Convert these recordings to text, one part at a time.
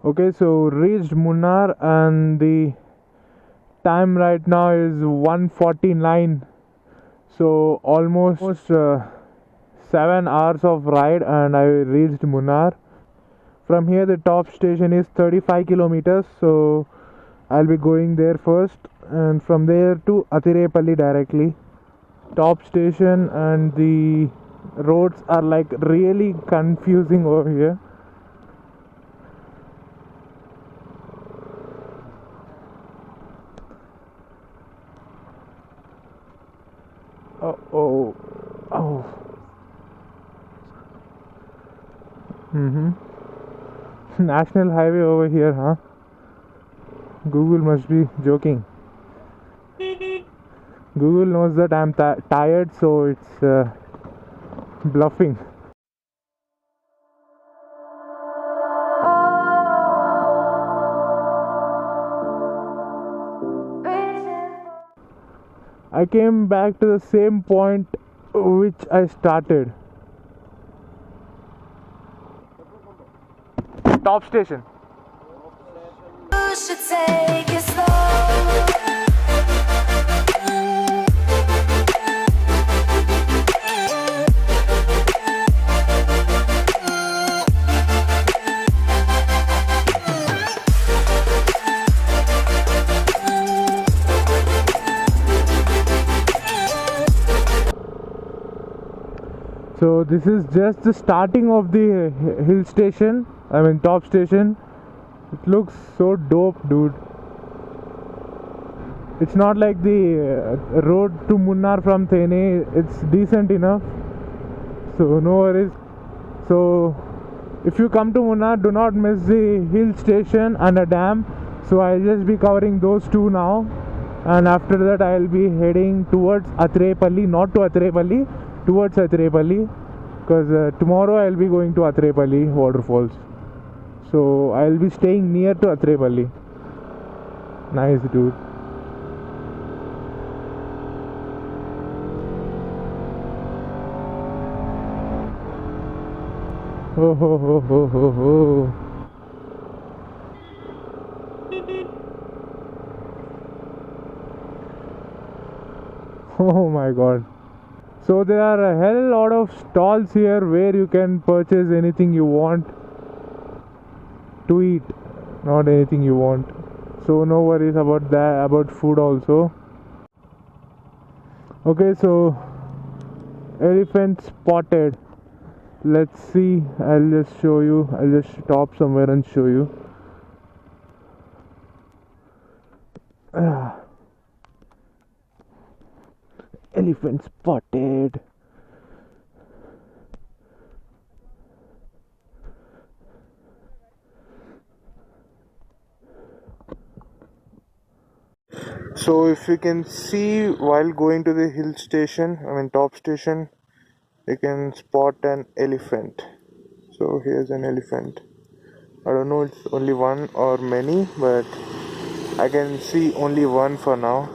Okay, so reached Munnar and the time right now is 1:49. So almost 7 hours of ride and I reached Munnar. From here the top station is 35 kilometers, so I'll be going there first and from there to Athirapally directly. Top station, and the roads are like really confusing over here. Oh. National highway over here, huh? Google must be joking. Google knows that I'm tired, so it's bluffing. I came back to the same point which I started. Top station. You should take it slow. So this is just the starting of the hill station, I mean top station. It looks so dope, dude. It's not like the road to Munnar from Thene, it's decent enough, so no worries. So if you come to Munnar, do not miss the hill station and a dam. So I'll just be covering those two now, and after that I'll be heading towards Athirapally, not to Athirapally, towards Athirapally, because tomorrow I'll be going to Athirapally waterfalls. So I'll be staying near to Athirapally. Nice, dude. Oh ho ho ho ho ho. Oh my god. So there are a hell lot of stalls here where you can purchase anything you want to eat, not anything you want. So no worries about that, about food also. Okay, so elephant spotted. Let's see, I'll just show you. I'll just stop somewhere and show you. Elephant spotted. So if you can see while going to the hill station, I mean top station, you can spot an elephant. So here's an elephant. I don't know it's only one or many, but I can see only one for now.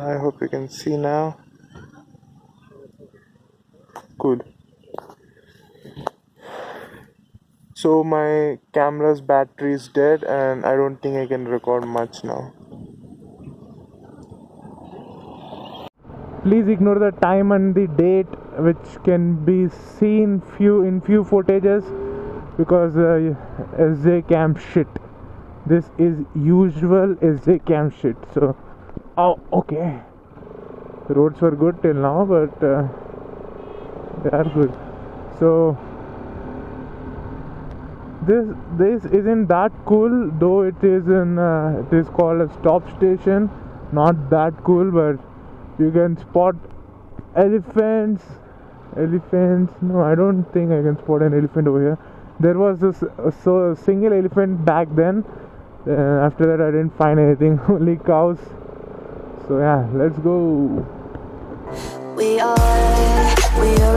I hope you can see now. Cool. So my camera's battery is dead and I don't think I can record much now. Please ignore the time and the date which can be seen in few footages, because SJ cam shit. This is usual SJ cam shit. So okay. The roads were good till now, but they are good. So this isn't that cool, though it is called a stop station. Not that cool, but you can spot elephants. No, I don't think I can spot an elephant over here. There was a single elephant back then. After that I didn't find anything, only cows. So yeah, let's go. We are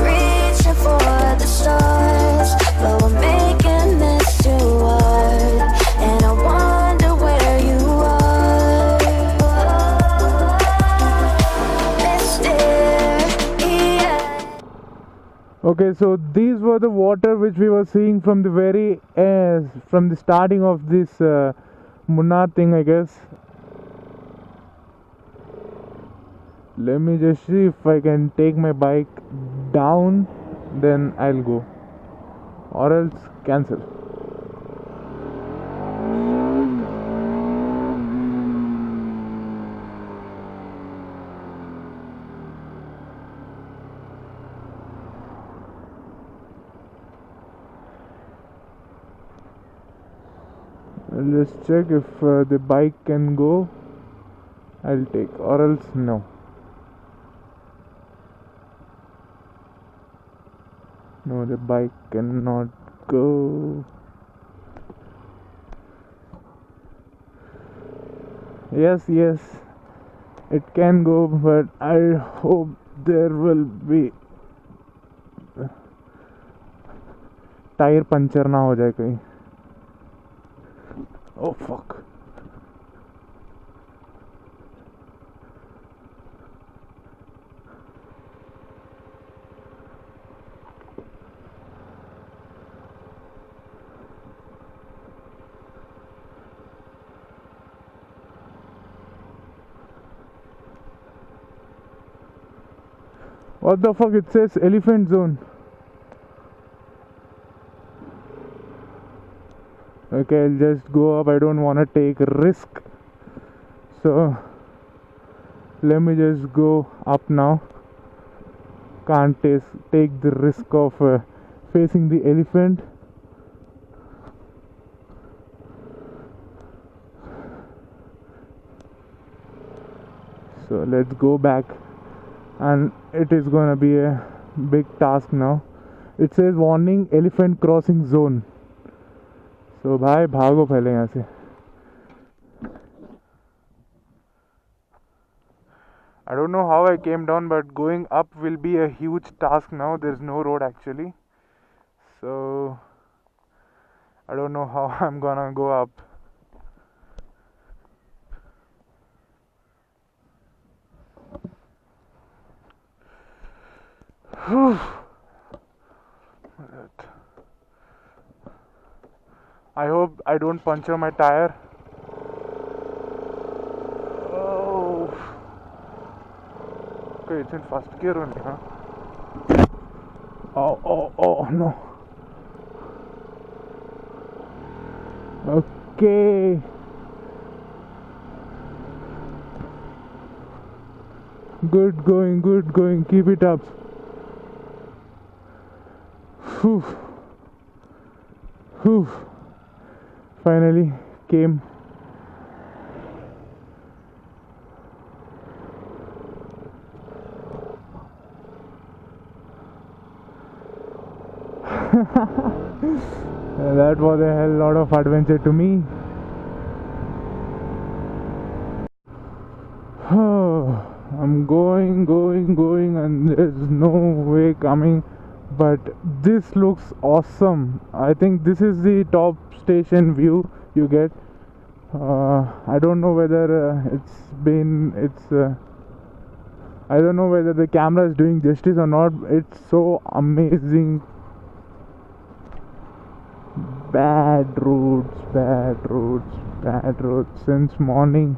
reaching for the stars, but we're making this too hard, and I wonder where you are. Okay, so these were the water which we were seeing from the from the starting of this Munnar thing, I guess. Let me just see if I can take my bike down, then I'll go, or else cancel. I'll just check if the bike can go. I'll take, or else no. No, the bike cannot go. Yes, it can go, but I hope there will be tyre puncture ना हो जाए कहीं. Oh fuck. What the fuck, it says elephant zone. Okay, I'll just go up. I don't want to take a risk, so let me just go up now. Can't take the risk of facing the elephant. So let's go back, and it is gonna be a big task now. It says warning, elephant crossing zone. So भाई भागो पहले यहाँ से. I don't know how I came down, but going up will be a huge task now. There's no road actually, so I don't know how I'm gonna go up. I hope I don't puncture my tire. Oh. Okay, it's in first gear only, huh? Oh, no. Okay. Good going. Keep it up. Whew. Finally came. That was a hell lot of adventure to me. I'm going, and there's no way coming. But this looks awesome. I think this is the top station view you get. I don't know whether I don't know whether the camera is doing justice or not. It's so amazing. Bad roads since morning.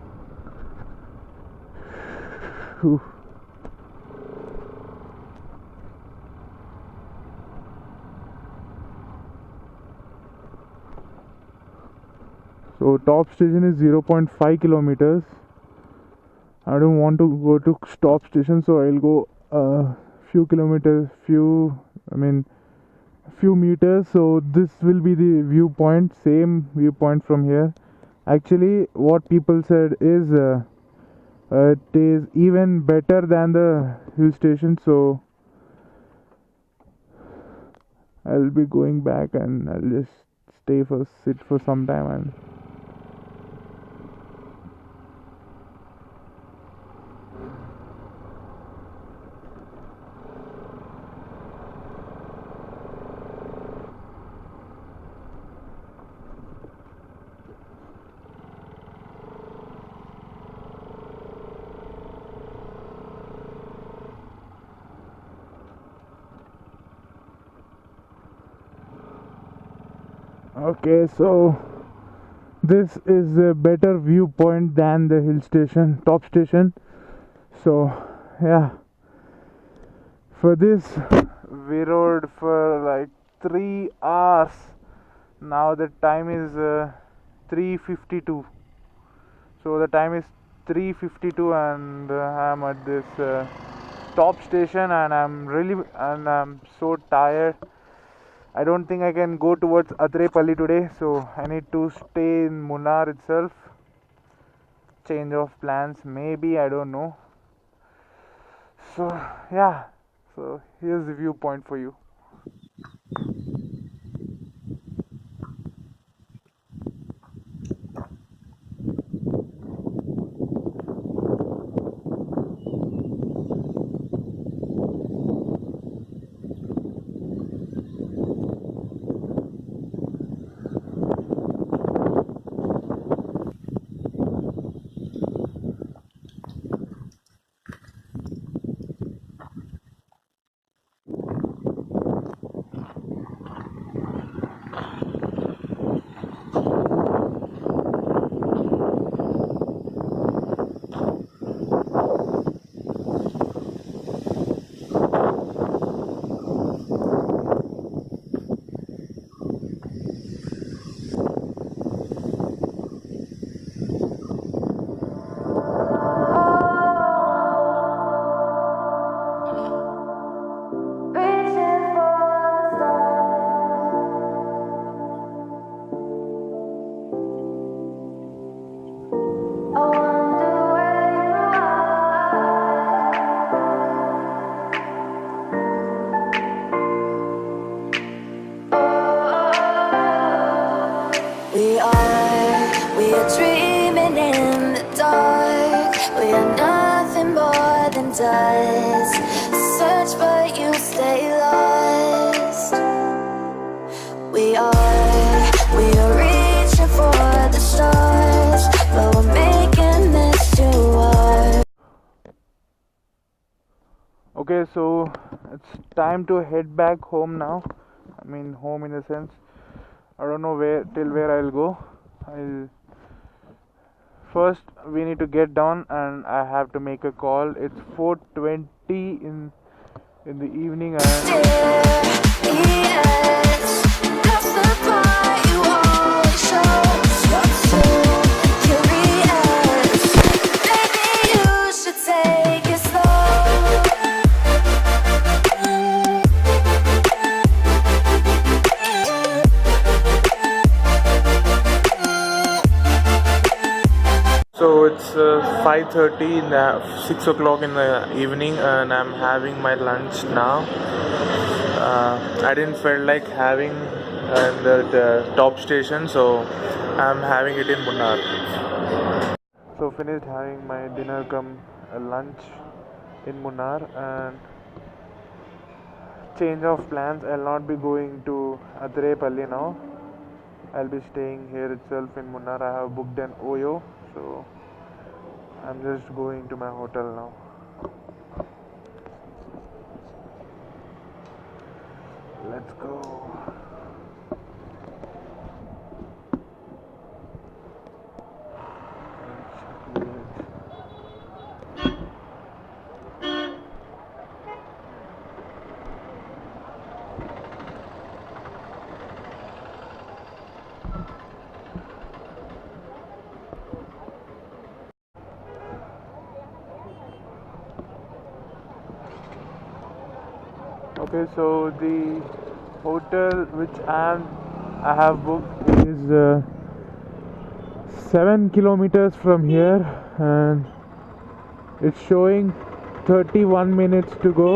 Whew. So top station is 0.5 kilometers. I don't want to go to stop station, so I'll go few meters. So this will be the viewpoint, same viewpoint from here. Actually, what people said is it is even better than the hill station. So I'll be going back, and I'll just sit for some time and Okay, so this is a better viewpoint than the hill station, top station. So yeah, for this we rode for like 3 hours. Now the time is 3:52. So the time is 3:52, and I'm at this top station, and I'm so tired. I don't think I can go towards Athirapally today, so I need to stay in Munnar itself. Change of plans, maybe, I don't know. So yeah, so here's the viewpoint for you. Reaching for the stars. I wonder where you are. We are dreaming in the dark. We are nothing more than dust. Search but you stay lost. We are reaching for the stars, but we're making this too hard. Okay, so it's time to head back home now. I mean, home in a sense. I don't know where I'll go. I'll first we need to get down, and I have to make a call. It's 4:20 in the evening, and Yes, that's the part you always show. You're too curious. Maybe you should take it slow. so it's 5:30 in the 6 o'clock in the evening, and I'm having my lunch now. I didn't feel like having the top station, so I'm having it in Munnar. So finished having my dinner come lunch in Munnar, and change of plans. I'll not be going to Athirapally now. I'll be staying here itself in Munnar. I have booked an Oyo, so I'm just going to my hotel now. Let's go. Okay, so the hotel which I have booked is 7 kilometers from here, and it's showing 31 minutes to go.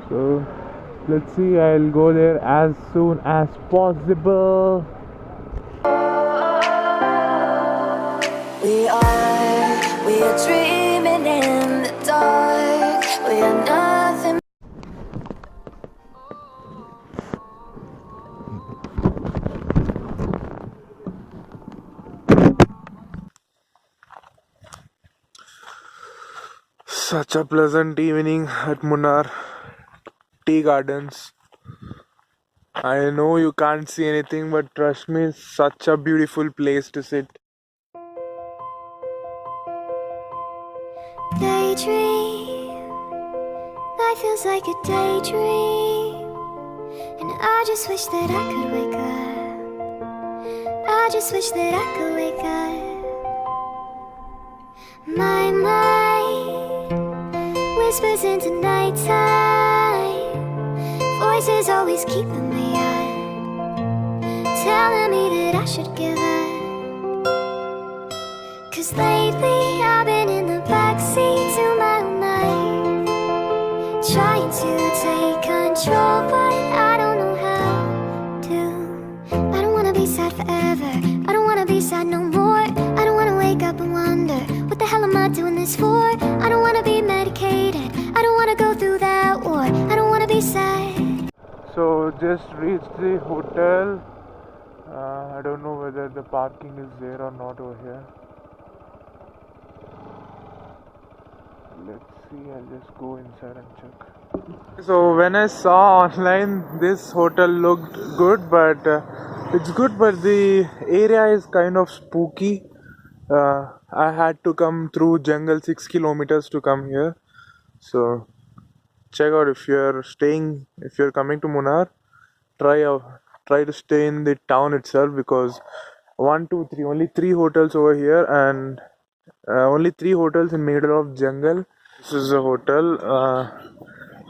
So let's see, I'll go there as soon as possible. We are dreaming in the dark. We are nothing. Such a pleasant evening at Munnar Tea Gardens. I know you can't see anything, but trust me, it's such a beautiful place to sit. Daydream, life feels like a daydream, and I just wish that I could wake up. I just wish that I could wake up. My mind whispers into nighttime, voices always keeping me up, telling me that I should give up. 'Cause lately I've been in the backseat to my own life, trying to take control, but I don't know how to. I don't wanna be sad forever, I don't wanna be sad no more. I don't wanna wake up and wonder, what the hell am I doing this for? I don't wanna be medicated, I don't wanna go through that war. I don't wanna be sad. So just reached the hotel. I don't know whether the parking is there or not over here. Let's see, I'll just go inside and check. So when I saw online, this hotel looked good, but it's good, but the area is kind of spooky. I had to come through jungle 6 kilometers to come here. So check out, if you're coming to Munnar, try to stay in the town itself, because 1, 2, 3, only 3 hotels over here, and only 3 hotels in middle of jungle. This is a hotel.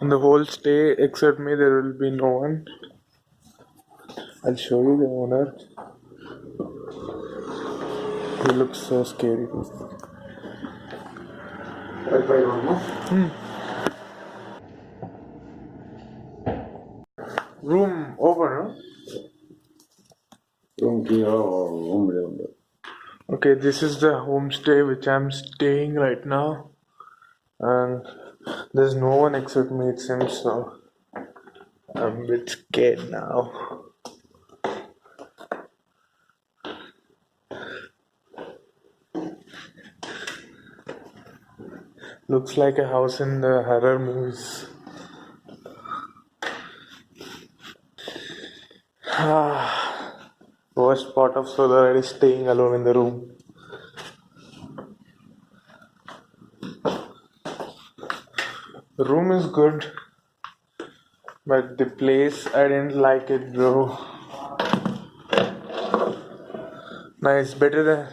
In the whole stay, except me, there will be no one. I'll show you the owner. He looks so scary. Room over, no? Okay, this is the homestay which I'm staying right now, and there's no one except me, it seems, so I'm a bit scared now. Looks like a house in the horror movies. Worst part of solo ride is staying alone in the room. The room is good, but the place, I didn't like it, bro. Nice, better than.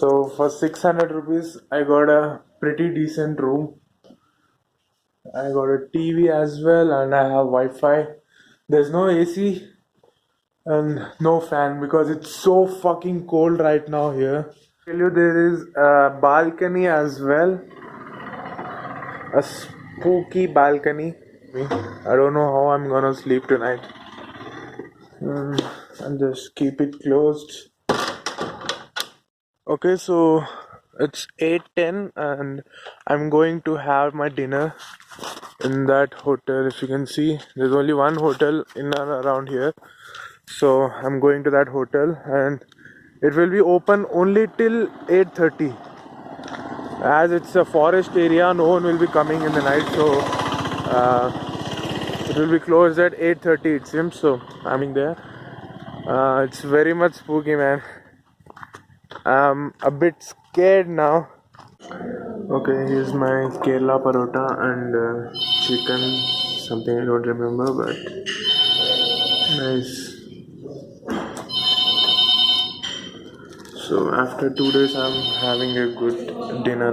So for 600 rupees, I got a pretty decent room. I got a TV as well, and I have Wi-Fi. There's no AC and no fan because it's so fucking cold right now here. Tell you, there is a balcony as well, a spooky balcony. I don't know how I'm gonna sleep tonight. And just keep it closed. Okay, so it's 8:10 and I'm going to have my dinner in that hotel. If you can see, there's only one hotel in and around here, so I'm going to that hotel, and it will be open only till 8:30. As it's a forest area, no one will be coming in the night, so it will be closed at 8:30, it seems. So I'm in there. It's very much spooky, man. I'm a bit scared now. Okay, here's my Kerala parota and chicken, something I don't remember, but nice. So after 2 days, I'm having a good dinner.